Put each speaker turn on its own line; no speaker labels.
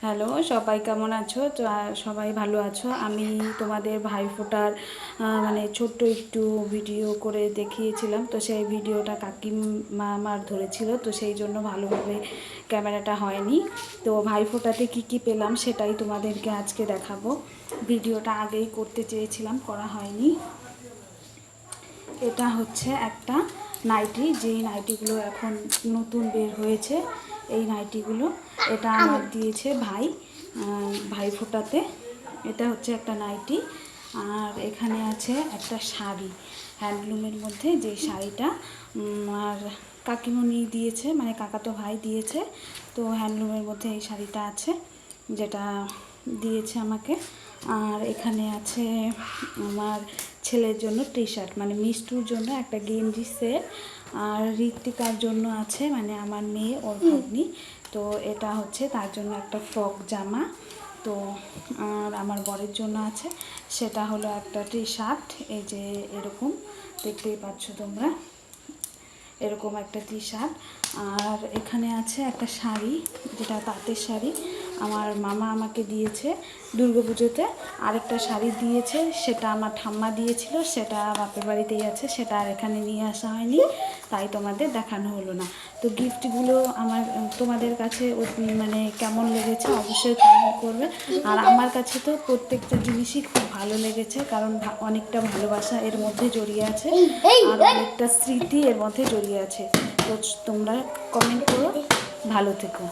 Hello, সবাই কেমন আছো? তো সবাই ভালো আছো? আমি তোমাদের ভাইফোঁটার মানে ছোট্ট একটু ভিডিও করে দেখিয়েছিলাম। তো সেই ভিডিওটা কাকিমা আমার ধরেছিল, তো সেই জন্য ভালোভাবে ক্যামেরাটা হয়নি। তো ভাইফোঁটাতে কি কি পেলাম সেটাই তোমাদেরকে আজকে দেখাবো। ভিডিওটা আগেই করতে চেয়েছিলাম, করা হয়নি। এটা হচ্ছে একটা নাইটি, যেই নাইটিগুলো এখন নতুন বের হয়েছে। এই নাইটিগুলো এটা আমার দিয়েছে ভাইফোঁটাতে। এটা হচ্ছে একটা নাইটি। আর এখানে আছে একটা শাড়ি হ্যান্ডলুমের মধ্যে, যে শাড়িটা আর কাকিমণি দিয়েছে, মানে কাকাতো ভাই দিয়েছে। তো হ্যান্ডলুমের মধ্যে এই শাড়িটা আছে, যেটা দিয়েছে আমাকে। আর এখানে আছে আমার ছেলের জন্য টি শার্ট, মানে মিষ্টুর জন্য একটা গেঞ্জি সেট। আর ঋত্বিকার জন্য আছে, মানে আমার মেয়ে, ওর ভাগ্নি। তো এটা হচ্ছে তার জন্য একটা ফ্রক জামা। তো আর আমার বরের জন্য আছে, সেটা হলো একটা টি শার্ট। এই যে এরকম দেখতেই পাচ্ছ তোমরা, এরকম একটা টি শার্ট। আর এখানে আছে একটা শাড়ি, যেটা তাঁতের শাড়ি, আমার মামা আমাকে দিয়েছে দুর্গাপুজোতে। আরেকটা শাড়ি দিয়েছে, সেটা আমার ঠাম্মা দিয়েছিল, সেটা বাপের বাড়িতেই আছে, সেটা আর এখানে নিয়ে আসা হয়নি, তাই তোমাদের দেখানো হলো না। তো গিফটগুলো আমার তোমাদের কাছে মানে কেমন লেগেছে অবশ্যই কমেন্ট করবে। আর আমার কাছে তো প্রত্যেকটা জিনিসই খুব ভালো লেগেছে, কারণ অনেকটা ভালোবাসা এর মধ্যে জড়িয়ে আছে, আর অনেকটা স্মৃতি এর মধ্যে জড়িয়ে আছে। তো তোমরা কমেন্ট করো, ভালো থেকো।